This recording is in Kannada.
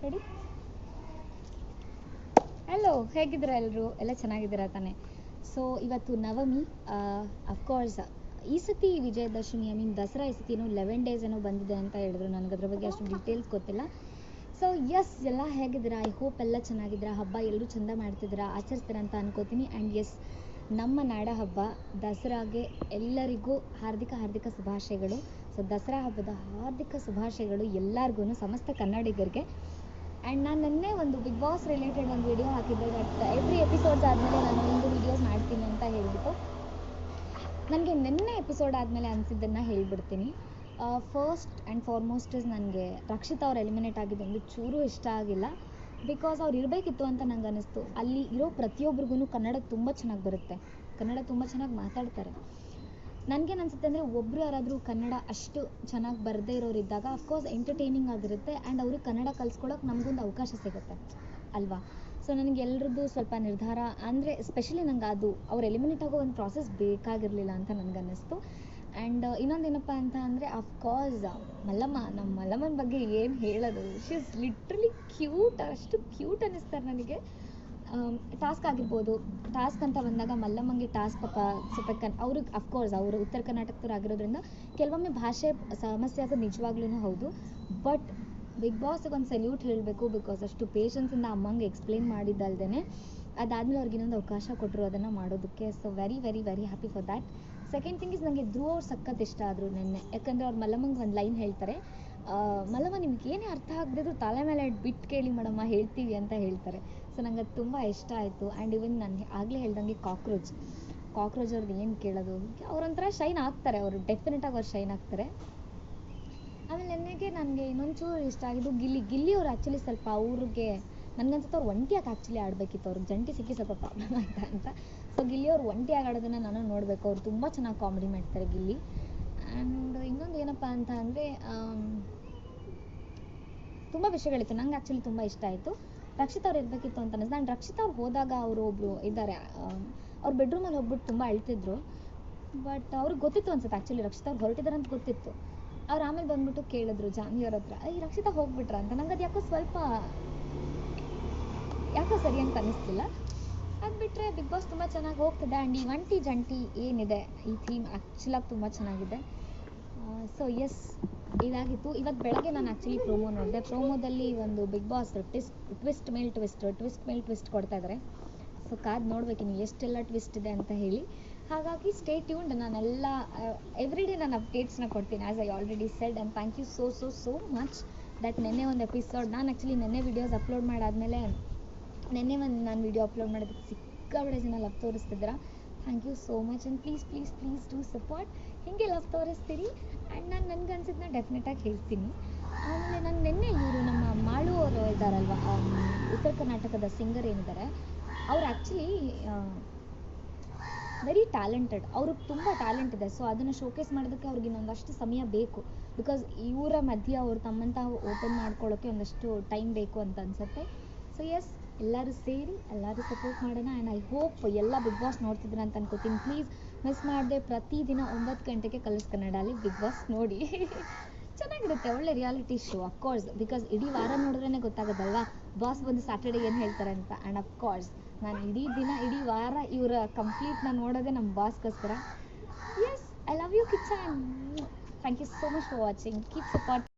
ರೆಡಿ? ಹಲೋ, ಹೇಗಿದ್ದೀರಾ ಎಲ್ಲರೂ? ಎಲ್ಲ ಚೆನ್ನಾಗಿದ್ದೀರಾ ತಾನೆ? ಸೊ ಇವತ್ತು ನವಮಿ. ಅಫ್ಕೋರ್ಸ್ ಈ ಸತಿ ವಿಜಯದಶಮಿ ದಸರಾ ಈ ಸತಿ 11 ಡೇಸ್ ಏನೋ ಬಂದಿದೆ ಅಂತ ಹೇಳಿದ್ರು. ನನಗೆ ಅದ್ರ ಬಗ್ಗೆ ಅಷ್ಟು ಡೀಟೇಲ್ಸ್ ಗೊತ್ತಿಲ್ಲ. ಸೊ ಎಸ್, ಎಲ್ಲ ಹೇಗಿದ್ದೀರಾ? ಐ ಹೋಪ್ ಎಲ್ಲ ಚೆನ್ನಾಗಿದ್ದೀರಾ. ಹಬ್ಬ ಎಲ್ಲರೂ ಚೆಂದ ಮಾಡ್ತಿದ್ದೀರಾ, ಆಚರಿಸ್ತೀರಾ ಅಂತ ಅನ್ಕೋತೀನಿ. ಆ್ಯಂಡ್ ಎಸ್, ನಮ್ಮ ನಾಡ ಹಬ್ಬ ದಸರಾಗೆ ಎಲ್ಲರಿಗೂ ಹಾರ್ದಿಕ ಶುಭಾಶಯಗಳು. ಸೊ ದಸರಾ ಹಬ್ಬದ ಹಾರ್ದಿಕ ಶುಭಾಶಯಗಳು ಎಲ್ಲರಿಗೂ, ಸಮಸ್ತ ಕನ್ನಡಿಗರಿಗೆ. ಆ್ಯಂಡ್ ನಾನು ನಿನ್ನೆ ಒಂದು ಬಿಗ್ ಬಾಸ್ ರಿಲೇಟೆಡ್ ಒಂದು ವಿಡಿಯೋ ಹಾಕಿದ್ದೆ. ದಟ್ ಎವ್ರಿ ಎಪಿಸೋಡ್ಸ್ ಆದಮೇಲೆ ನಾನು ಒಂದು ವೀಡಿಯೋಸ್ ಮಾಡ್ತೀನಿ ಅಂತ ಹೇಳಿಬಿಟ್ಟು, ನನಗೆ ನಿನ್ನೆ ಎಪಿಸೋಡ್ ಆದಮೇಲೆ ಅನಿಸಿದ್ದನ್ನು ಹೇಳಿಬಿಡ್ತೀನಿ. ಫಸ್ಟ್ ಆ್ಯಂಡ್ ಫಾರ್ಮೋಸ್ಟ್ ಇಸ್, ನನಗೆ ರಕ್ಷಿತಾ ಅವ್ರು ಎಲಿಮಿನೇಟ್ ಆಗಿದ್ದೊಂದು ಚೂರು ಇಷ್ಟ ಆಗಿಲ್ಲ. ಬಿಕಾಸ್ ಅವ್ರು ಇರಬೇಕಿತ್ತು ಅಂತ ನಂಗೆ ಅನ್ನಿಸ್ತು. ಅಲ್ಲಿ ಇರೋ ಪ್ರತಿಯೊಬ್ಬರಿಗೂ ಕನ್ನಡ ತುಂಬ ಚೆನ್ನಾಗಿ ಬರುತ್ತೆ, ಕನ್ನಡ ತುಂಬ ಚೆನ್ನಾಗಿ ಮಾತಾಡ್ತಾರೆ. ನನಗೇನು ಅನಿಸುತ್ತೆ ಅಂದರೆ, ಒಬ್ಬರು ಯಾರಾದರೂ ಕನ್ನಡ ಅಷ್ಟು ಚೆನ್ನಾಗಿ ಬರದೇ ಇರೋರು ಇದ್ದಾಗ ಅಫ್ಕೋರ್ಸ್ ಎಂಟರ್ಟೈನಿಂಗ್ ಆಗಿರುತ್ತೆ. ಆ್ಯಂಡ್ ಅವ್ರಿಗೆ ಕನ್ನಡ ಕಲಿಸ್ಕೊಳಕ್ಕೆ ನಮಗೊಂದು ಅವಕಾಶ ಸಿಗುತ್ತೆ ಅಲ್ವಾ? ಸೊ ನನಗೆ ಎಲ್ಲರದ್ದು ಸ್ವಲ್ಪ ನಿರ್ಧಾರ ಅಂದರೆ, ಸ್ಪೆಷಲಿ ನಂಗೆ ಅದು ಅವ್ರು ಎಲಿಮಿನೇಟ್ ಆಗೋ ಒಂದು ಪ್ರಾಸೆಸ್ ಬೇಕಾಗಿರಲಿಲ್ಲ ಅಂತ ನನಗನ್ನಿಸ್ತು. ಆ್ಯಂಡ್ ಇನ್ನೊಂದೇನಪ್ಪ ಅಂತ ಅಂದರೆ, ಅಫ್ಕೋರ್ಸ್ ನಮ್ಮ ಮಲ್ಲಮ್ಮನ ಬಗ್ಗೆ ಏನು ಹೇಳೋದು. ಶಿ ಇಸ್ ಲಿಟ್ರಲಿ ಕ್ಯೂಟ್, ಅಷ್ಟು ಕ್ಯೂಟ್ ಅನ್ನಿಸ್ತಾರೆ ನನಗೆ. ಟಾಸ್ಕ್ ಆಗಿರ್ಬೋದು, ಟಾಸ್ಕ್ ಅಂತ ಬಂದಾಗ ಮಲ್ಲಮ್ಮಂಗೆ ಟಾಸ್ಕ್ ಸ್ವಲ್ಪ ಅವ್ರಿಗೆ ಅಫ್ಕೋರ್ಸ್ ಅವರು ಉತ್ತರ ಕರ್ನಾಟಕದವ್ರು ಆಗಿರೋದ್ರಿಂದ ಕೆಲವೊಮ್ಮೆ ಭಾಷೆ ಸಮಸ್ಯೆ ಆಗೋದು ನಿಜವಾಗ್ಲೂ ಹೌದು. ಬಟ್ ಬಿಗ್ ಬಾಸ್ಗೆ ಒಂದು ಸಲ್ಯೂಟ್ ಹೇಳಬೇಕು. ಬಿಕಾಸ್ ಅಷ್ಟು ಪೇಷನ್ಸಿಂದ ಅಮ್ಮಂಗೆ ಎಕ್ಸ್ಪ್ಲೇನ್ ಮಾಡಿದ್ದಲ್ದೇ ಅದಾದಮೇಲೆ ಅವ್ರಿಗೆ ಇನ್ನೊಂದು ಅವಕಾಶ ಕೊಟ್ಟರು ಅದನ್ನು ಮಾಡೋದಕ್ಕೆ. So very very very happy for that. Second thing is, ನನಗೆ ಧ್ರುವ ಅವ್ರು ಸಖತ್ ಇಷ್ಟ ಆದರು ನಿನ್ನೆ. ಯಾಕಂದರೆ ಅವ್ರು ಮಲ್ಲಮ್ಮಂಗೆ ಒಂದು ಲೈನ್ ಹೇಳ್ತಾರೆ, ಮಲ್ಲಮ್ಮ ನಿಮ್ಗೆ ಏನೇ ಅರ್ಥ ಆಗದಿದ್ರು ತಲೆ ಮೇಲೆ ಬಿಟ್ಟು ಕೇಳಿ ಮೇಡಮ್ಮ, ಹೇಳ್ತೀವಿ ಅಂತ ಹೇಳ್ತಾರೆ. ಸೊ ನಂಗೆ ಅದು ತುಂಬ ಇಷ್ಟ ಆಯಿತು. ಆ್ಯಂಡ್ ಇವನ್ ನಾನು ಆಗಲೇ ಹೇಳ್ದಂಗೆ ಕಾಕ್ರೋಚ್ ಅವ್ರದ್ದು ಏನು ಕೇಳೋದು, ಅವ್ರೊಂಥರ ಶೈನ್ ಆಗ್ತಾರೆ, ಅವರು ಡೆಫಿನೆಟಾಗಿ ಅವ್ರು ಶೈನ್ ಆಗ್ತಾರೆ. ಆಮೇಲೆ ನನಗೆ ಇನ್ನೊಂಚೂರು ಇಷ್ಟ ಆಗಿದ್ದು ಗಿಲ್ಲಿ ಅವ್ರು. ಆ್ಯಕ್ಚುಲಿ ಸ್ವಲ್ಪ ಅವ್ರಿಗೆ ನನಗನ್ಸುತ್ತೆ ಅವ್ರು ಒಂಟಿಯಾಗಿ ಆ್ಯಕ್ಚುಲಿ ಆಡಬೇಕಿತ್ತು. ಅವ್ರಿಗೆ ಜಂಟಿ ಸಿಕ್ಕಿ ಸ್ವಲ್ಪ ಪ್ರಾಬ್ಲಮ್ ಆಯ್ತಾ ಅಂತ. ಸೊ ಗಿಲ್ಲಿ ಅವ್ರು ಒಂಟಿಯಾಗಿ ಆಡೋದನ್ನು ನಾನು ನೋಡಬೇಕು. ಅವ್ರು ತುಂಬ ಚೆನ್ನಾಗಿ ಕಾಮಿಡಿ ಮಾಡ್ತಾರೆ ಗಿಲ್ಲಿ. ಆ್ಯಂಡ್ ಇನ್ನೊಂದು ಏನಪ್ಪ ಅಂತ ಅಂದರೆ, ತುಂಬ ವಿಷಯಗಳಿತ್ತು. ನಂಗೆ ಆ್ಯಕ್ಚುಲಿ ತುಂಬ ಇಷ್ಟ ಆಯಿತು. ರಕ್ಷಿತಾ ಅವ್ರು ಇರಬೇಕಿತ್ತು ಅಂತ ಅನ್ನಿಸ್ತು. ಆ್ಯಂಡ್ ರಕ್ಷಿತಾ ಅವ್ರು ಹೋದಾಗ ಅವರು ಒಬ್ಬರು ಇದ್ದಾರೆ, ಅವ್ರ ಬೆಡ್ರೂಮಲ್ಲಿ ಹೋಗ್ಬಿಟ್ಟು ತುಂಬ ಅಳ್ತಿದ್ರು. ಬಟ್ ಅವ್ರಿಗೆ ಗೊತ್ತಿತ್ತು ಅನ್ಸುತ್ತೆ ಆ್ಯಕ್ಚುಲಿ ರಕ್ಷಿತಾ ಅವ್ರು ಹೊರಟಿದ್ದಾರೆ ಅಂತ ಗೊತ್ತಿತ್ತು. ಅವ್ರು ಆಮೇಲೆ ಬಂದ್ಬಿಟ್ಟು ಕೇಳಿದ್ರು ಜಾನ್ವಿ ಅವ್ರ ಹತ್ರ, ಈ ರಕ್ಷಿತಾ ಹೋಗ್ಬಿಟ್ರ ಅಂತ. ನಂಗೆ ಅದು ಯಾಕೋ ಸರಿ ಅಂತ ಅನ್ನಿಸ್ತಿಲ್ಲ. ಅದು ಬಿಟ್ಟರೆ ಬಿಗ್ ಬಾಸ್ ತುಂಬ ಚೆನ್ನಾಗಿ ಹೋಗ್ತಿದೆ. ಆ್ಯಂಡ್ ಈ ಒಂಟಿ ಜಂಟಿ ಏನಿದೆ, ಈ ಥೀಮ್ ಆ್ಯಕ್ಚುಲಾಗಿ ತುಂಬ ಚೆನ್ನಾಗಿದೆ. ಸೊ ಎಸ್, ಇದಾಗಿತ್ತು. ಇವತ್ತು ಬೆಳಗ್ಗೆ ನಾನು ಆ್ಯಕ್ಚುಲಿ ಪ್ರೋಮೋ ನೋಡಿದೆ. ಪ್ರೋಮೋದಲ್ಲಿ ಒಂದು ಬಿಗ್ ಬಾಸ್ ಟ್ವಿಸ್ಟ್ ಮೇಲೆ ಟ್ವಿಸ್ಟ್ ಕೊಡ್ತಾ ಇದ್ದಾರೆ. ಸೊ ಕಾದು ನೋಡ್ಬೇಕಿನ್ನು ಎಷ್ಟೆಲ್ಲ ಟ್ವಿಸ್ಟ್ ಇದೆ ಅಂತ ಹೇಳಿ. ಹಾಗಾಗಿ ಸ್ಟೇ ಟ್ಯೂನ್ಡ್. ನಾನೆಲ್ಲ ಎವ್ರಿ ಡೇ ನಾನು ಅಪ್ಡೇಟ್ಸ್ನ ಕೊಡ್ತೀನಿ, as I already said. And thank you so much that ನೆನ್ನೆ ಒಂದು ಎಪಿಸೋಡ್ ನಾನು ಆ್ಯಕ್ಚುಲಿ ನೆನ್ನೆ ವೀಡಿಯೋಸ್ ಅಪ್ಲೋಡ್ ಮಾಡಾದಮೇಲೆ, ನೆನ್ನೆ ಒಂದು ನಾನು ವೀಡಿಯೋ ಅಪ್ಲೋಡ್ ಮಾಡೋದಕ್ಕೆ ಸಿಕ್ಕಾಬಡೆ ಜನ ಲವ್ ತೋರಿಸ್ತಿದ್ದೀರಾ. Thank you so much. And please do support. ಹೀಗೆ ಲವ್ ತೋರಿಸ್ತೀರಿ. ಆ್ಯಂಡ್ ನಾನು ನನಗನ್ಸಿದ್ದನ್ನ ಡೆಫಿನೆಟಾಗಿ ಹೇಳ್ತೀನಿ. ಆಮೇಲೆ ನಾನು ನಿನ್ನೆ ಇವರು ನಮ್ಮ ಮಾಳು ಅವರು ಇದ್ದಾರಲ್ವ, ಉತ್ತರ ಕರ್ನಾಟಕದ ಸಿಂಗರ್ ಏನಿದ್ದಾರೆ, ಅವ್ರು ಆ್ಯಕ್ಚುಲಿ ವೆರಿ ಟ್ಯಾಲೆಂಟೆಡ್. ಅವ್ರಿಗೆ ತುಂಬ ಟ್ಯಾಲೆಂಟ್ ಇದೆ. ಸೊ ಅದನ್ನು ಶೋಕೇಸ್ ಮಾಡೋದಕ್ಕೆ ಅವ್ರಿಗೆ ಇನ್ನೊಂದಷ್ಟು ಸಮಯ ಬೇಕು. ಬಿಕಾಸ್ ಇವರ ಮಧ್ಯೆ ಅವ್ರು ತಮ್ಮಂತ ಓಪನ್ ಮಾಡ್ಕೊಳ್ಳೋಕ್ಕೆ ಒಂದಷ್ಟು ಟೈಮ್ ಬೇಕು ಅಂತ ಅನಿಸುತ್ತೆ. ಸೊ ಎಸ್, ಎಲ್ಲರೂ ಸೇರಿ ಎಲ್ಲರೂ ಸಪೋರ್ಟ್ ಮಾಡೋಣ. ಆ್ಯಂಡ್ ಐ ಹೋಪ್ ಎಲ್ಲ ಬಿಗ್ ಬಾಸ್ ನೋಡ್ತಿದ್ದೀರ ಅಂತ ಅನ್ಕೋತೀನಿ. ಪ್ಲೀಸ್ ಮಿಸ್ ಮಾಡದೆ ಪ್ರತಿದಿನ 9 ಗಂಟೆಗೆ ಕಲರ್ಸ್ ಕನ್ನಡಲ್ಲಿ ಬಿಗ್ ಬಾಸ್ ನೋಡಿ. ಚೆನ್ನಾಗಿರುತ್ತೆ, ಒಳ್ಳೆ ರಿಯಾಲಿಟಿ ಶೋ. ಅಫ್ಕೋರ್ಸ್ ಬಿಕಾಸ್ ಇಡೀ ವಾರ ನೋಡಿದ್ರೇ ಗೊತ್ತಾಗೋದಲ್ವಾ ಬಾಸ್ ಬಂದು ಸ್ಯಾಟರ್ಡೆ ಏನು ಹೇಳ್ತಾರೆ ಅಂತ. ಆ್ಯಂಡ್ ಅಫ್ಕೋರ್ಸ್ ನಾನು ಇಡೀ ವಾರ ಇವರ ಕಂಪ್ಲೀಟ್ನ ನೋಡೋದೇ ನಮ್ಮ ಬಾಸ್ಗೋಸ್ಕರ. Yes, I love you Kichcha. Thank you so much for watching. Keep support.